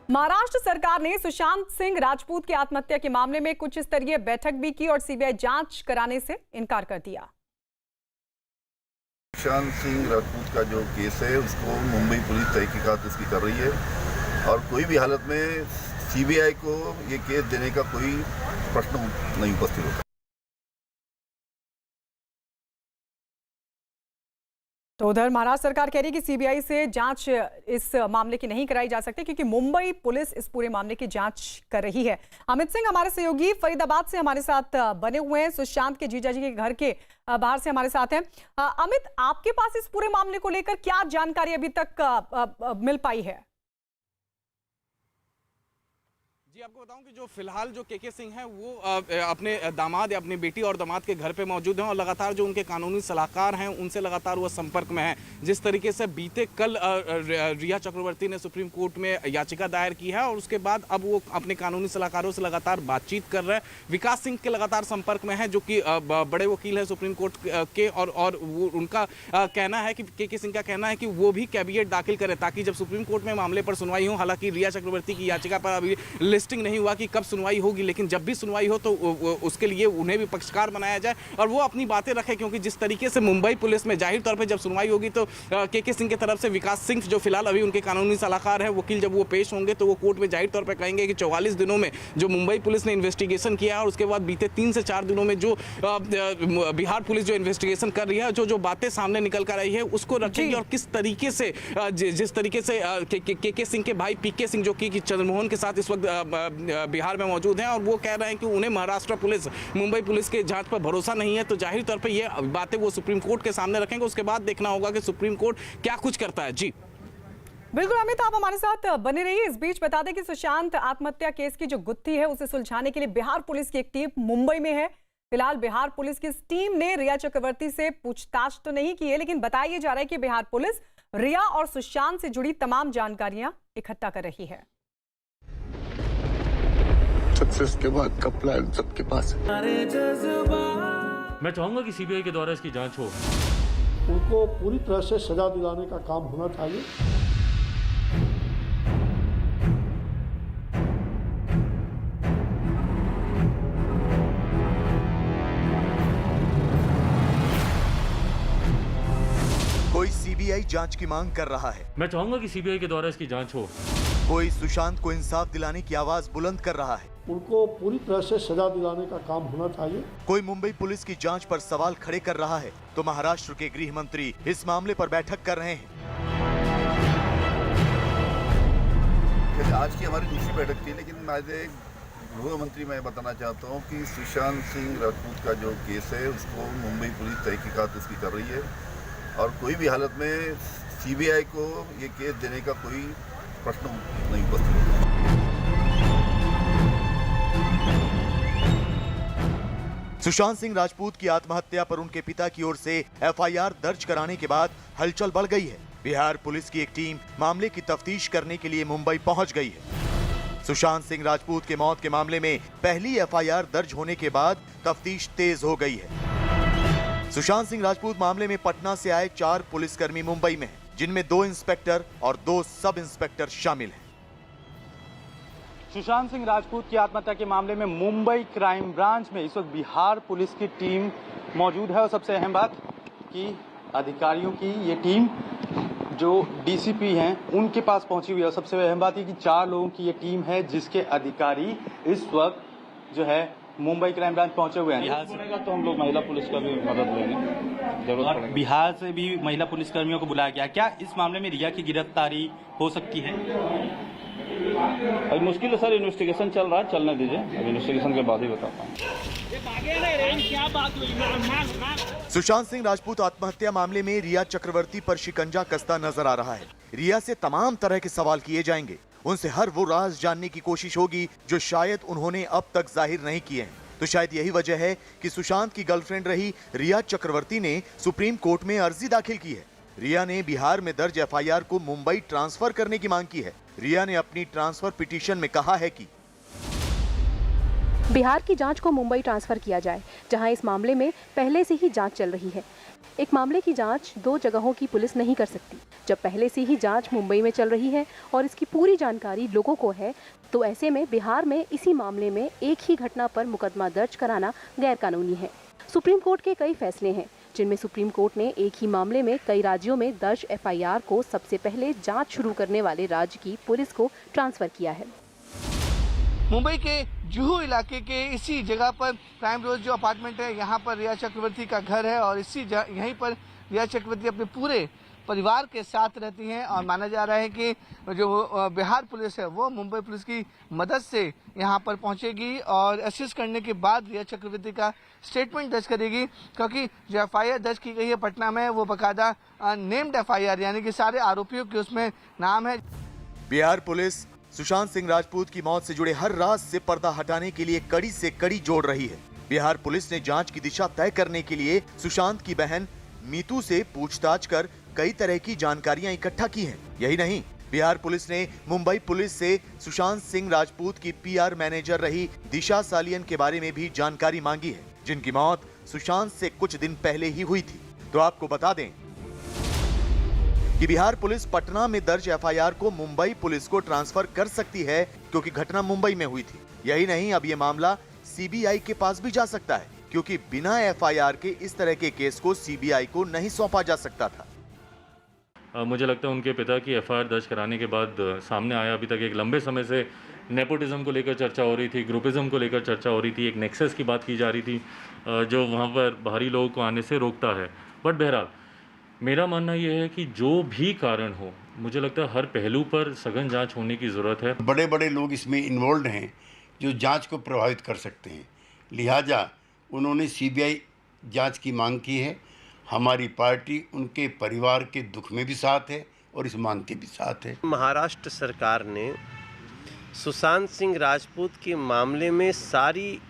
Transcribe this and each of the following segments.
महाराष्ट्र सरकार ने सुशांत सिंह राजपूत की आत्महत्या के मामले में कुछ स्तरीय बैठक भी की और सीबीआई जांच कराने से इनकार कर दिया। सुशांत सिंह राजपूत का जो केस है उसको मुंबई पुलिस तहकीकात इसकी कर रही है और कोई भी हालत में सीबीआई को ये केस देने का कोई प्रश्न नहीं उपस्थित होता। तो उधर महाराष्ट्र सरकार कह रही है कि सीबीआई से जांच इस मामले की नहीं कराई जा सकती क्योंकि मुंबई पुलिस इस पूरे मामले की जांच कर रही है। अमित सिंह हमारे सहयोगी फरीदाबाद से हमारे साथ बने हुए हैं, सुशांत के जीजा जी के घर के बाहर से हमारे साथ हैं। अमित, आपके पास इस पूरे मामले को लेकर क्या जानकारी अभी तक मिल पाई है? जी, आपको बताऊं कि जो फिलहाल जो के सिंह हैं वो अपने दामाद या अपनी बेटी और दामाद के घर पे मौजूद हैं और लगातार जो उनके कानूनी सलाहकार हैं उनसे लगातार वो संपर्क में हैं। जिस तरीके से बीते कल रिया चक्रवर्ती ने सुप्रीम कोर्ट में याचिका दायर की है और उसके बाद अब वो अपने कानूनी सलाहकारों से लगातार बातचीत कर रहे हैं। विकास सिंह के लगातार संपर्क में हैं जो कि बड़े वकील हैं सुप्रीम कोर्ट के और वो उनका कहना है कि के सिंह का कहना है कि वो भी कैबिनेट दाखिल करें ताकि जब सुप्रीम कोर्ट में मामले पर सुनवाई हो। हालांकि रिया चक्रवर्ती की याचिका पर अभी लिस्टिंग नहीं हुआ कि कब सुनवाई होगी, लेकिन जब भी सुनवाई हो तो उसके लिए उन्हें भी पक्षकार बनाया जाए और वो अपनी बातें रखें, क्योंकि जिस तरीके से मुंबई पुलिस में जाहिर तौर पे जब सुनवाई होगी तो के सिंह की तरफ से विकास सिंह जो फिलहाल अभी उनके कानूनी सलाहकार हैं वकील, जब वो पेश होंगे तो वो कोर्ट में जाहिर तौर पर कहेंगे कि 44 दिनों में जो मुंबई पुलिस ने इन्वेस्टिगेशन किया है और उसके बाद बीते 3 से 4 दिनों में जो बिहार पुलिस जो इन्वेस्टिगेशन कर रही है, जो बातें सामने निकल कर आई है उसको रखेंगे और किस तरीके से जिस तरीके से के सिंह के भाई पीके सिंह जो कि चंद्रमोहन के साथ इस वक्त बिहार में मौजूद हैं और वो कह रहे हैं कि उन्हें महाराष्ट्र पुलिस मुंबई पुलिस के जांच पर भरोसा नहीं है, तो जाहिर तौर पे ये बातें वो सुप्रीम कोर्ट के सामने रखेंगे। उसके बाद देखना होगा कि सुप्रीम कोर्ट क्या कुछ करता है। जी बिल्कुल अमित, आप हमारे साथ बने रहिए। इस बीच बता दें कि सुशांत आत्महत्या केस की जो गुत्थी है उसे सुलझाने के लिए बिहार पुलिस की एक टीम मुंबई में है। फिलहाल बिहार पुलिस की इस टीम ने रिया चक्रवर्ती से पूछताछ तो नहीं की है, लेकिन बताया जा रहा है कि बिहार पुलिस रिया और सुशांत से जुड़ी तमाम जानकारियां इकट्ठा कर रही है। सक्सेस के बाद का प्लान सबके पास है। मैं चाहूंगा कि सीबीआई के द्वारा इसकी जांच हो। उनको पूरी तरह से सजा दिलाने का काम होना चाहिए। कोई सीबीआई जांच की मांग कर रहा है। मैं चाहूंगा कि सीबीआई के द्वारा इसकी जांच हो। कोई सुशांत को इंसाफ दिलाने की आवाज बुलंद कर रहा है। उनको पूरी तरह से सजा दिलाने का काम होना चाहिए। कोई मुंबई पुलिस की जांच पर सवाल खड़े कर रहा है तो महाराष्ट्र के गृह मंत्री इस मामले पर बैठक कर रहे हैं। आज की हमारी दूसरी बैठक थी, लेकिन गृह मंत्री मैं बताना चाहता हूँ कि सुशांत सिंह राजपूत का जो केस है उसको मुंबई पुलिस तहकीकात इसकी कर रही है और कोई भी हालत में सीबीआई को ये केस देने का कोई प्रश्न नहीं उपस्थित होता। सुशांत सिंह राजपूत की आत्महत्या पर उनके पिता की ओर से एफआईआर दर्ज कराने के बाद हलचल बढ़ गई है। बिहार पुलिस की एक टीम मामले की तफ्तीश करने के लिए मुंबई पहुंच गई है। सुशांत सिंह राजपूत के मौत के मामले में पहली एफआईआर दर्ज होने के बाद तफ्तीश तेज हो गई है। सुशांत सिंह राजपूत मामले में पटना से आए 4 पुलिसकर्मी मुंबई में हैं, जिनमें 2 इंस्पेक्टर और 2 सब इंस्पेक्टर शामिल हैं। सुशांत सिंह राजपूत की आत्महत्या के मामले में मुंबई क्राइम ब्रांच में इस वक्त बिहार पुलिस की टीम मौजूद है और सबसे अहम बात कि अधिकारियों की ये टीम जो डीसीपी हैं उनके पास पहुंची हुई है। सबसे अहम बात ये कि 4 लोगों की ये टीम है जिसके अधिकारी इस वक्त जो है मुंबई क्राइम ब्रांच पहुंचे हुए हैं। बिहार से तो हम लोग महिला पुलिस का भी मदद लेंगे, जरूरत पड़ेगी। बिहार से भी महिला पुलिसकर्मियों को बुलाया गया। क्या इस मामले में रिया की गिरफ्तारी हो सकती है? अभी मुश्किल है सर, इन्वेस्टिगेशन चल रहा है, चलने दीजिए, अभी इन्वेस्टिगेशन के बाद ही बताता हूँ। सुशांत सिंह राजपूत आत्महत्या मामले में रिया चक्रवर्ती पर शिकंजा कसता नजर आ रहा है। रिया से तमाम तरह के सवाल किए जाएंगे, उनसे हर वो राज जानने की कोशिश होगी जो शायद उन्होंने अब तक जाहिर नहीं किए हैं। तो शायद यही वजह है कि सुशांत की गर्लफ्रेंड रही रिया चक्रवर्ती ने सुप्रीम कोर्ट में अर्जी दाखिल की है। रिया ने बिहार में दर्ज एफआईआर को मुंबई ट्रांसफर करने की मांग की है। रिया ने अपनी ट्रांसफर पिटीशन में कहा है कि बिहार की जांच को मुंबई ट्रांसफर किया जाए, जहां इस मामले में पहले से ही जांच चल रही है। एक मामले की जांच दो जगहों की पुलिस नहीं कर सकती। जब पहले से ही जांच मुंबई में चल रही है और इसकी पूरी जानकारी लोगों को है, तो ऐसे में बिहार में इसी मामले में एक ही घटना पर मुकदमा दर्ज कराना गैरकानूनी है। सुप्रीम कोर्ट के कई फैसले हैं, जिनमें सुप्रीम कोर्ट ने एक ही मामले में कई राज्यों में दर्ज एफआईआर को सबसे पहले जांच शुरू करने वाले राज्य की पुलिस को ट्रांसफर किया है। मुंबई के जुहू इलाके के इसी जगह पर प्राइम रोज जो अपार्टमेंट है, यहाँ पर रिया चक्रवर्ती का घर है और यहीं पर रिया चक्रवर्ती अपने पूरे परिवार के साथ रहती हैं और माना जा रहा है कि जो बिहार पुलिस है वो मुंबई पुलिस की मदद से यहाँ पर पहुँचेगी और असिस्ट करने के बाद रिया चक्रवर्ती का स्टेटमेंट दर्ज करेगी, क्योंकि जो एफआईआर दर्ज की गई है पटना में वो बाकायदा नेम्ड एफआईआर, यानी कि सारे आरोपियों के उसमें नाम है। बिहार पुलिस सुशांत सिंह राजपूत की मौत से जुड़े हर राज से पर्दा हटाने के लिए कड़ी से कड़ी जोड़ रही है। बिहार पुलिस ने जांच की दिशा तय करने के लिए सुशांत की बहन मीतू से पूछताछ कर कई तरह की जानकारियां इकट्ठा की हैं। यही नहीं, बिहार पुलिस ने मुंबई पुलिस से सुशांत सिंह राजपूत की पीआर मैनेजर रही दिशा सालियन के बारे में भी जानकारी मांगी है, जिनकी मौत सुशांत से कुछ दिन पहले ही हुई थी। तो आपको बता दें कि बिहार पुलिस पटना में दर्ज एफआईआर को मुंबई पुलिस को ट्रांसफर कर सकती है, क्योंकि घटना मुंबई में हुई थी। यही नहीं, अब ये मामला सीबीआई के पास भी जा सकता है, क्योंकि बिना एफआईआर के इस तरह के केस को सीबीआई को नहीं सौंपा जा सकता था। मुझे लगता है उनके पिता की एफआईआर दर्ज कराने के बाद सामने आया, अभी तक एक लंबे समय से नेपोटिज्म को लेकर चर्चा हो रही थी, ग्रुपिज्म को लेकर चर्चा हो रही थी, एक नेक्सस की बात की जा रही थी जो वहाँ पर बाहरी लोगों को आने से रोकता है। बट बहरहाल मेरा मानना यह है कि जो भी कारण हो, मुझे लगता है हर पहलू पर सघन जांच होने की ज़रूरत है। बड़े बड़े लोग इसमें इन्वॉल्व हैं जो जांच को प्रभावित कर सकते हैं, लिहाजा उन्होंने सीबीआई जांच की मांग की है। हमारी पार्टी उनके परिवार के दुख में भी साथ है और इस मांग के भी साथ है। महाराष्ट्र सरकार ने सुशांत सिंह राजपूत के मामले में सारी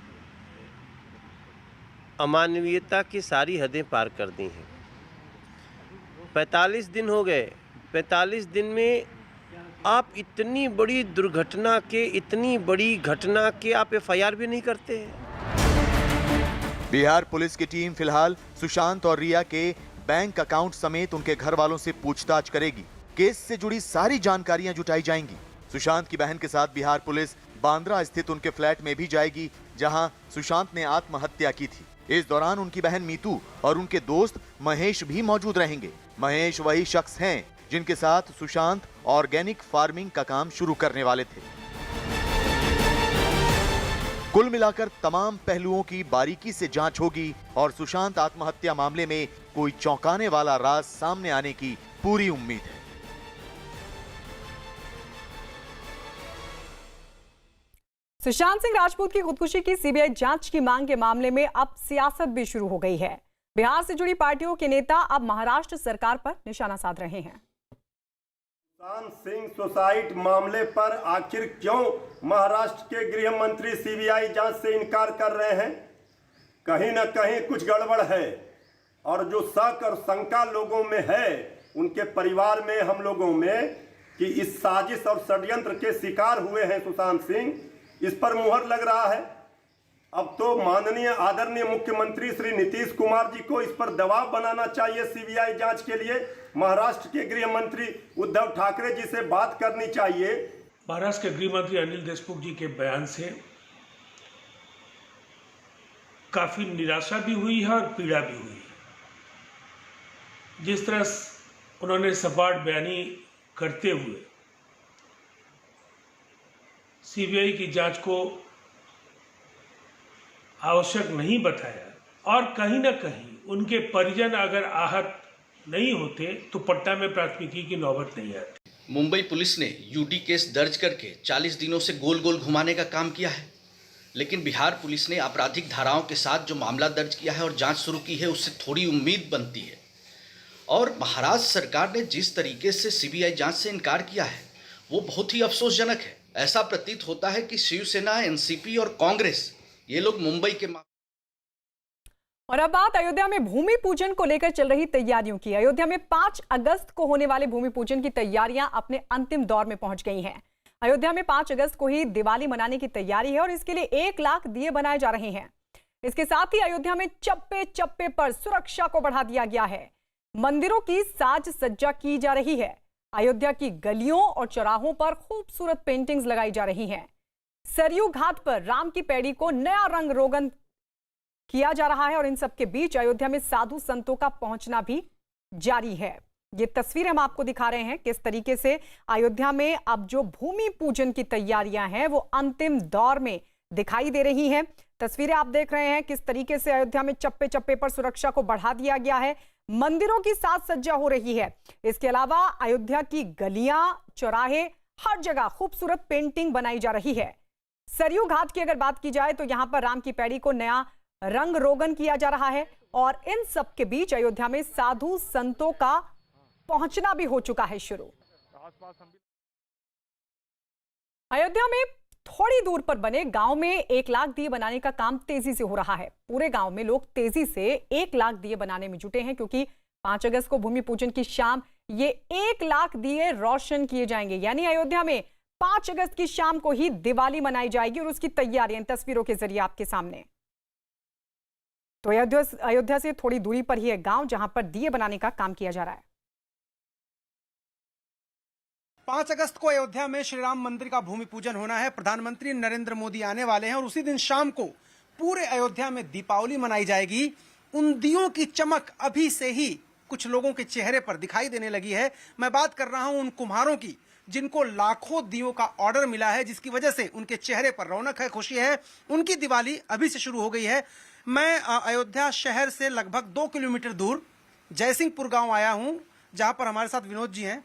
अमानवीयता की सारी हदें पार कर दी हैं। 45 दिन हो गए, 45 दिन में आप इतनी बड़ी दुर्घटना के, इतनी बड़ी घटना के आप एफआईआर भी नहीं करते हैं। बिहार पुलिस की टीम फिलहाल सुशांत और रिया के बैंक अकाउंट समेत उनके घर वालों से पूछताछ करेगी। केस से जुड़ी सारी जानकारियां जुटाई जाएंगी। सुशांत की बहन के साथ बिहार पुलिस बांद्रा स्थित उनके फ्लैट में भी जाएगी, जहां सुशांत ने आत्महत्या की थी। इस दौरान उनकी बहन मीतू और उनके दोस्त महेश भी मौजूद रहेंगे। महेश वही शख्स हैं जिनके साथ सुशांत ऑर्गेनिक फार्मिंग का काम शुरू करने वाले थे। कुल मिलाकर तमाम पहलुओं की बारीकी से जांच होगी और सुशांत आत्महत्या मामले में कोई चौंकाने वाला राज सामने आने की पूरी उम्मीद है। सुशांत सिंह राजपूत की खुदकुशी की सीबीआई जांच की मांग के मामले में अब सियासत भी शुरू हो गई है। बिहार से जुड़ी पार्टियों के नेता अब महाराष्ट्र सरकार पर निशाना साध रहे हैं। सुशांत सिंह सुसाइड मामले पर आखिर क्यों महाराष्ट्र के गृह मंत्री सीबीआई जांच से इनकार कर रहे हैं? कहीं न कहीं कुछ गड़बड़ है और जो शक और शंका लोगों में है, उनके परिवार में, हम लोगों में, कि इस साजिश और षड्यंत्र के शिकार हुए हैं सुशांत सिंह, इस पर मुहर लग रहा है। अब तो माननीय आदरणीय मुख्यमंत्री श्री नीतीश कुमार जी को इस पर दबाव बनाना चाहिए। सीबीआई जांच के लिए महाराष्ट्र के गृह मंत्री उद्धव ठाकरे जी से बात करनी चाहिए। महाराष्ट्र के गृह मंत्री अनिल देशमुख जी के बयान से काफी निराशा भी हुई है और पीड़ा भी हुई है। जिस तरह उन्होंने सपाट बयानी करते हुए सीबीआई की जांच को आवश्यक नहीं बताया और कहीं ना कहीं उनके परिजन अगर आहत नहीं होते तो पटना में प्राथमिकी की नौबत नहीं आती। मुंबई पुलिस ने यूडी केस दर्ज करके 40 दिनों से गोल गोल घुमाने का काम किया है, लेकिन बिहार पुलिस ने आपराधिक धाराओं के साथ जो मामला दर्ज किया है और जांच शुरू की है, उससे थोड़ी उम्मीद बनती है। और महाराष्ट्र सरकार ने जिस तरीके से सीबीआई जांच से इनकार किया है वो बहुत ही अफसोसजनक है। ऐसा प्रतीत होता है कि शिवसेना, एनसीपी और कांग्रेस, ये लोग मुंबई के। और अब बात अयोध्या में भूमि पूजन को लेकर चल रही तैयारियों की। अयोध्या में 5 अगस्त को होने वाले भूमि पूजन की तैयारियां अपने अंतिम दौर में पहुंच गई हैं। अयोध्या में 5 अगस्त को ही दिवाली मनाने की तैयारी है और इसके लिए 1 लाख दिए बनाए जा रहे हैं। इसके साथ ही अयोध्या में चप्पे चप्पे पर सुरक्षा को बढ़ा दिया गया है। मंदिरों की साज सज्जा की जा रही है। अयोध्या की गलियों और चौराहों पर खूबसूरत पेंटिंग्स लगाई जा रही हैं। सरयू घाट पर राम की पैड़ी को नया रंग रोगन किया जा रहा है और इन सब के बीच अयोध्या में साधु संतों का पहुंचना भी जारी है। ये तस्वीर हम आपको दिखा रहे हैं किस तरीके से अयोध्या में अब जो भूमि पूजन की तैयारियां हैं वो अंतिम दौर में दिखाई दे रही हैं। तस्वीरें आप देख रहे हैं किस तरीके से अयोध्या में चप्पे चप्पे पर सुरक्षा को बढ़ा दिया गया है। मंदिरों की साज सज्जा हो रही है। इसके अलावा अयोध्या की गलियां, चौराहे, हर जगह खूबसूरत पेंटिंग बनाई जा रही है। सरयू घाट की अगर बात की जाए तो यहां पर राम की पैड़ी को नया रंग रोगन किया जा रहा है और इन सब के बीच अयोध्या में साधु संतों का पहुंचना भी हो चुका है शुरू। अयोध्या में थोड़ी दूर पर बने गांव में 1 लाख दिए बनाने का काम तेजी से हो रहा है। पूरे गांव में लोग तेजी से 1 लाख दिए बनाने में जुटे हैं क्योंकि 5 अगस्त को भूमि पूजन की शाम ये 1 लाख दिए रोशन किए जाएंगे। यानी अयोध्या में 5 अगस्त की शाम को ही दिवाली मनाई जाएगी और उसकी तैयारियां तस्वीरों के जरिए आपके सामने। तो अयोध्या से थोड़ी दूरी पर ही है गांव जहां पर दिए बनाने का काम किया जा रहा है। 5 अगस्त को अयोध्या में श्री राम मंदिर का भूमि पूजन होना है। प्रधानमंत्री नरेंद्र मोदी आने वाले हैं और उसी दिन शाम को पूरे अयोध्या में दीपावली मनाई जाएगी। उन दियों की चमक अभी से ही कुछ लोगों के चेहरे पर दिखाई देने लगी है। मैं बात कर रहा हूं उन कुम्हारों की जिनको लाखों दियों का ऑर्डर मिला है, जिसकी वजह से उनके चेहरे पर रौनक है, खुशी है। उनकी दिवाली अभी से शुरू हो गई है। मैं अयोध्या शहर से लगभग 2 किलोमीटर दूर जयसिंहपुर गांव आया हूं, जहां पर हमारे साथ विनोद जी हैं।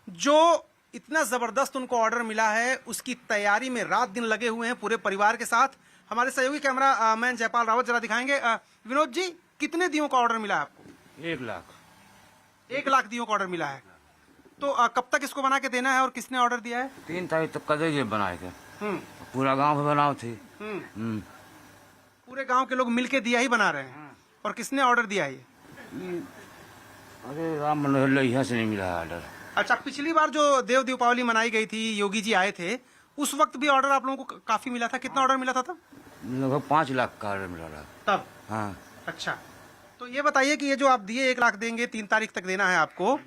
जो इतना जबरदस्त उनको ऑर्डर मिला है उसकी तैयारी में रात दिन लगे हुए हैं पूरे परिवार के साथ। हमारे सहयोगी कैमरा मैन जयपाल रावत जरा दिखाएंगे। विनोद जी, कितने दियों का ऑर्डर मिला है आपको? 1 लाख। 1 लाख दियों का ऑर्डर मिला है। तो कब तक इसको बना के देना है और किसने ऑर्डर दिया है? 3 तारीख तक कदे ये बनाए थे। पूरा गांव में बनाओ थे। पूरे गांव के लोग मिलके दिया ही बना रहे हैं। और किसने ऑर्डर दिया है? अरे राम मनोहर यहाँ से नहीं मिला ऑर्डर। अच्छा, पिछली बार जो देव दीपावली मनाई गई थी, योगी जी आए थे, उस वक्त भी ऑर्डर आप लोगों को काफी मिला था। कितना ऑर्डर मिला था तब? लगभग 5 लाख का ऑर्डर मिला था तब। हाँ। अच्छा, तो ये बताइए कि ये जो आप दिए 1 लाख देंगे, 3 तारीख तक देना है आपको,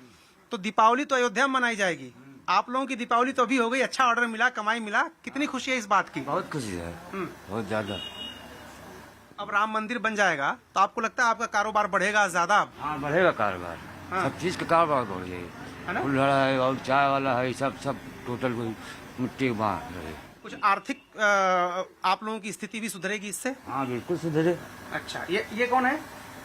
तो दीपावली तो अयोध्या में मनाई जाएगी। आप लोगों की दीपावली तो अभी हो गई, अच्छा ऑर्डर मिला, कमाई मिला, कितनी खुशी है इस बात की? बहुत खुशी है, बहुत ज्यादा। अब राम मंदिर बन जाएगा तो आपको लगता है आपका कारोबार बढ़ेगा ज्यादा? हाँ, बढ़ेगा कारोबार। सब चीज का कारोबार बढ़ जाएगा। फुलहरा है और चाय वाला है, सब टोटल मिट्टी के रहे। कुछ आर्थिक आप लोगों की स्थिति भी सुधरेगी इससे? हाँ, बिल्कुल सुधरे। अच्छा, ये कौन है?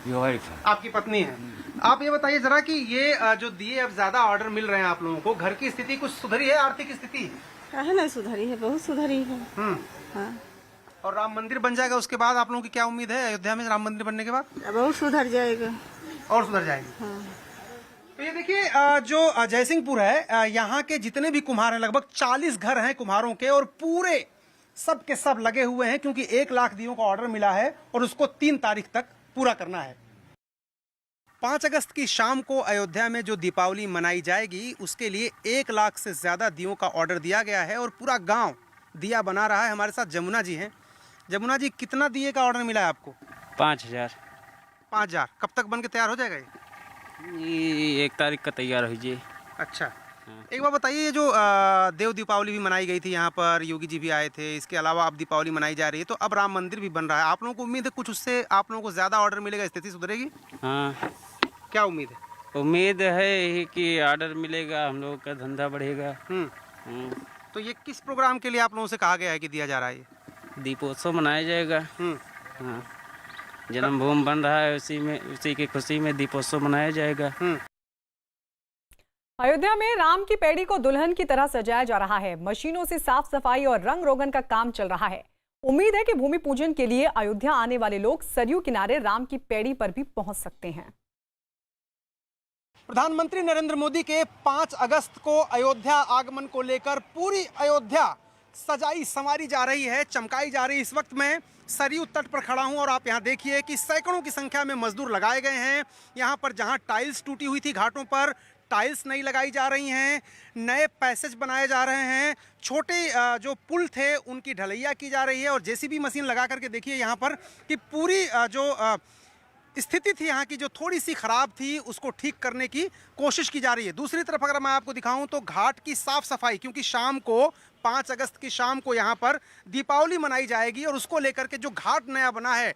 ये वाइफ है। आपकी पत्नी है। आप ये बताइए जरा कि ये जो दिए अब ज्यादा ऑर्डर मिल रहे हैं आप लोगों को, घर की स्थिति कुछ सुधरी है? आर्थिक स्थिति है ना, सुधरी है, बहुत सुधरी है। हाँ। और राम मंदिर बन जाएगा उसके बाद आप लोगों की क्या उम्मीद है अयोध्या में राम मंदिर बनने के बाद? बहुत सुधर जाएगा। और सुधर जाएगी। हाँ। तो ये देखिए, जो जयसिंहपुर है, यहाँ के जितने भी कुम्हार हैं, लगभग 40 घर हैं कुम्हारों के, और पूरे सब के सब लगे हुए हैं क्योंकि 1 लाख दियों का ऑर्डर मिला है और उसको 3 तारीख तक पूरा करना है। 5 अगस्त की शाम को अयोध्या में जो दीपावली मनाई जाएगी उसके लिए 1 लाख से ज्यादा दियों का ऑर्डर दिया गया है और पूरा गांव दिया बना रहा है। हमारे साथ जमुना जी हैं। जमुना जी, कितना दिए का ऑर्डर मिला है आपको? 5000। 5000। कब तक बन के तैयार हो जाएगा ये? 1 तारीख का तैयार हो। अच्छा, एक बार बताइए, ये जो देव दीपावली भी मनाई गई थी यहाँ पर, योगी जी भी आए थे, इसके अलावा अब दीपावली मनाई जा रही है, तो अब राम मंदिर भी बन रहा है, आप लोगों को उम्मीद है कुछ उससे आप लोगों को ज्यादा ऑर्डर मिलेगा, स्थिति सुधरेगी? हाँ। क्या उम्मीद है? उम्मीद है कि ऑर्डर मिलेगा, हम लोगों का धंधा बढ़ेगा। तो ये किस प्रोग्राम के लिए आप लोगों से कहा गया है कि दिया जा रहा है? दीपोत्सव मनाया जाएगा। हाँ, जन्मभूमि बन रहा है, उसी की खुशी में दीपोत्सव मनाया जाएगा। अयोध्या में राम की पैड़ी को दुल्हन की तरह सजाया जा रहा है। मशीनों से साफ सफाई और रंग रोगन का काम चल रहा है। उम्मीद है कि भूमि पूजन के लिए अयोध्या आने वाले लोग सरयू किनारे राम की पैड़ी पर भी पहुंच सकते हैं। प्रधानमंत्री नरेंद्र मोदी के 5 अगस्त को अयोध्या आगमन को लेकर पूरी अयोध्या सजाई संवारी जा रही है, चमकाई जा रही है। इस वक्त मैं सरयू तट पर खड़ा हूं और आप यहां देखिए कि सैकड़ों की संख्या में मजदूर लगाए गए हैं। यहां पर जहां टाइल्स टूटी हुई थी घाटों पर, टाइल्स नहीं लगाई जा रही हैं, नए पैसेज बनाए जा रहे हैं, छोटे जो पुल थे उनकी ढलैया की जा रही है और जेसीबी मशीन लगा करके देखिए यहाँ पर कि पूरी जो स्थिति थी यहाँ की जो थोड़ी सी खराब थी उसको ठीक करने की कोशिश की जा रही है। दूसरी तरफ अगर मैं आपको दिखाऊं तो घाट की साफ सफाई, क्योंकि शाम को 5 अगस्त की शाम को यहाँ पर दीपावली मनाई जाएगी और उसको लेकर के जो घाट नया बना है,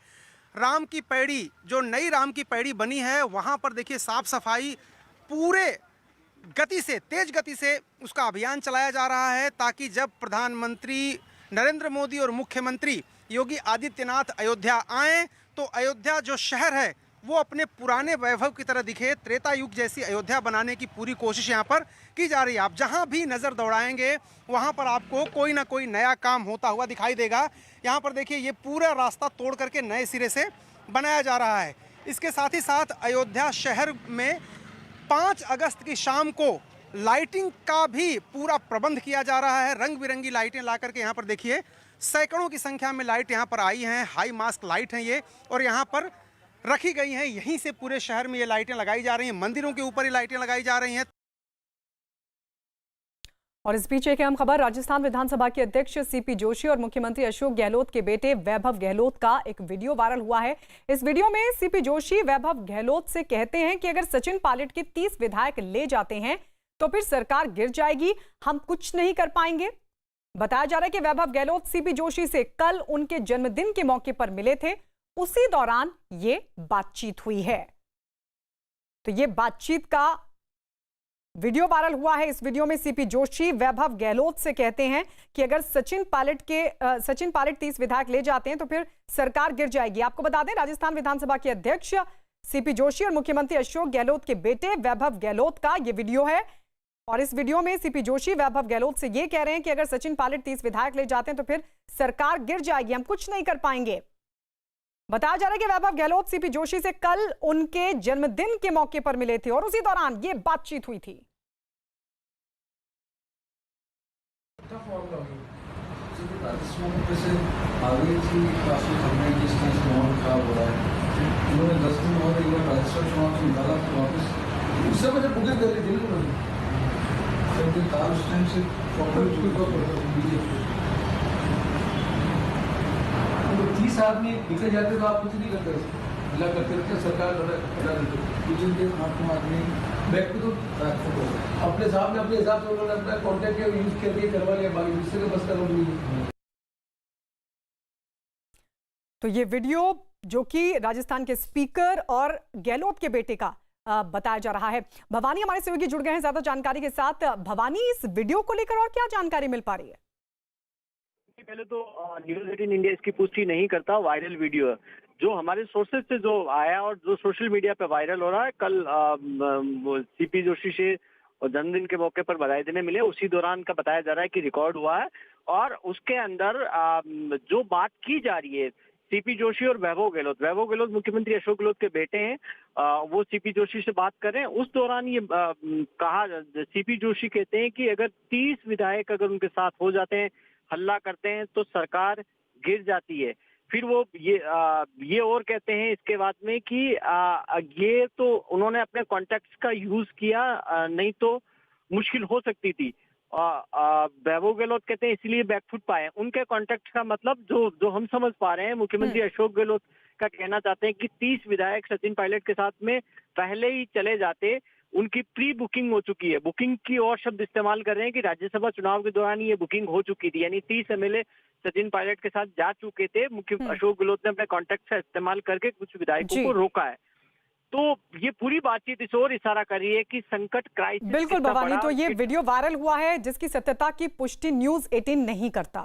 राम की पैड़ी, जो नई राम की पैड़ी बनी है, वहाँ पर देखिए साफ सफाई पूरे गति से, तेज गति से उसका अभियान चलाया जा रहा है, ताकि जब प्रधानमंत्री नरेंद्र मोदी और मुख्यमंत्री योगी आदित्यनाथ अयोध्या आएँ तो अयोध्या जो शहर है वो अपने पुराने वैभव की तरह दिखे। त्रेता युग जैसी अयोध्या बनाने की पूरी कोशिश यहाँ पर की जा रही है। आप जहाँ भी नज़र दौड़ाएंगे वहाँ पर आपको कोई ना कोई नया काम होता हुआ दिखाई देगा। यहाँ पर देखिए ये पूरा रास्ता तोड़ करके नए सिरे से बनाया जा रहा है। इसके साथ ही साथ अयोध्या शहर में 5 अगस्त की शाम को लाइटिंग का भी पूरा प्रबंध किया जा रहा है। रंग बिरंगी लाइटें ला करके यहाँ पर देखिए सैकड़ों की संख्या में लाइट यहाँ पर आई हैं, हाई मास्क लाइट हैं ये, और यहाँ पर रखी गई हैं। यहीं से पूरे शहर में ये लाइटें लगाई जा रही हैं, मंदिरों के ऊपर ये लाइटें लगाई जा रही हैं। और इस बीच एक अहम खबर, राजस्थान विधानसभा के अध्यक्ष सीपी जोशी और मुख्यमंत्री अशोक गहलोत के बेटे वैभव गहलोत का एक वीडियो वायरल हुआ है। इस वीडियो में सीपी जोशी वैभव गहलोत से कहते हैं कि अगर सचिन पायलट के 30 विधायक ले जाते हैं तो फिर सरकार गिर जाएगी, हम कुछ नहीं कर पाएंगे। बताया जा रहा है कि वैभव गहलोत सीपी जोशी से कल उनके जन्मदिन के मौके पर मिले थे, उसी दौरान ये बातचीत हुई है। तो ये बातचीत का वीडियो वायरल हुआ है। इस वीडियो में सीपी जोशी वैभव गहलोत से कहते हैं कि अगर सचिन पायलट 30 विधायक ले जाते हैं तो फिर सरकार गिर जाएगी। आपको बता दें, राजस्थान विधानसभा के अध्यक्ष सीपी जोशी और मुख्यमंत्री अशोक गहलोत के बेटे वैभव गहलोत का ये वीडियो है। और इस वीडियो में सीपी जोशी वैभव गहलोत से ये कह रहे हैं कि अगर सचिन पायलट 30 विधायक ले जाते हैं तो फिर सरकार गिर जाएगी, हम कुछ नहीं कर पाएंगे। बताया जा रहा है कि वैभव गहलोत सीपी जोशी से कल उनके जन्मदिन के मौके पर मिले थे और उसी दौरान ये बातचीत हुई थी। तो 30 आदमी निकल जाते तो आप कुछ नहीं करते, करते सरकार आदमी बैक टू अपने सामने अपने हिसाब से उन्होंने अपना कॉन्टेक्ट यूज करके करवा लिया, बाकी दूसरे के बस का। तो ये वीडियो जो कि राजस्थान के स्पीकर और गहलोत के बेटे का बताया जा रहा है। भवानी हमारे सहयोगी जुड़ गए हैं ज्यादा जानकारी के साथ। भवानी, इस वीडियो को लेकर और क्या जानकारी मिल पा रही है? पहले तो न्यूज़ 18 इंडिया इसकी पुष्टि नहीं करता, वायरल वीडियो है जो हमारे सोर्सेज से जो आया और जो सोशल मीडिया पे वायरल हो रहा है। कल सीपी जोशी से जन्मदिन के मौके पर बधाई देने मिले, उसी दौरान का बताया जा रहा है कि रिकॉर्ड हुआ है और उसके अंदर जो बात की जा रही है सीपी जोशी और वैभव गहलोत मुख्यमंत्री अशोक गहलोत के बेटे हैं, वो सीपी जोशी से बात कर रहे हैं। उस दौरान ये कहा, सीपी जोशी कहते हैं कि अगर 30 विधायक अगर उनके साथ हो जाते हैं, हल्ला करते हैं तो सरकार गिर जाती है। फिर वो ये और कहते हैं इसके बाद में कि ये तो उन्होंने अपने कॉन्टेक्ट्स का यूज किया, नहीं तो मुश्किल हो सकती थी। वैभव गहलोत कहते हैं इसलिए बैकफुट पाए। उनके कॉन्टेक्ट का मतलब जो हम समझ पा रहे हैं, मुख्यमंत्री अशोक गहलोत का कहना चाहते हैं कि 30 विधायक सचिन पायलट के साथ में पहले ही चले जाते, उनकी प्री बुकिंग हो चुकी है। बुकिंग की और शब्द इस्तेमाल कर रहे हैं कि राज्यसभा चुनाव के दौरान ये बुकिंग हो चुकी थी, यानी 30 एमएलए सचिन पायलट के साथ जा चुके थे। मुख्य अशोक गहलोत ने अपने कॉन्टेक्ट का इस्तेमाल करके कुछ विधायकों को रोका है। तो ये पूरी बातचीत इस ओर इशारा कर रही है कि संकट क्राइसिस। बिल्कुल भवानी, तो ये वीडियो वायरल हुआ है जिसकी सत्यता की पुष्टि न्यूज़ 18 नहीं करता।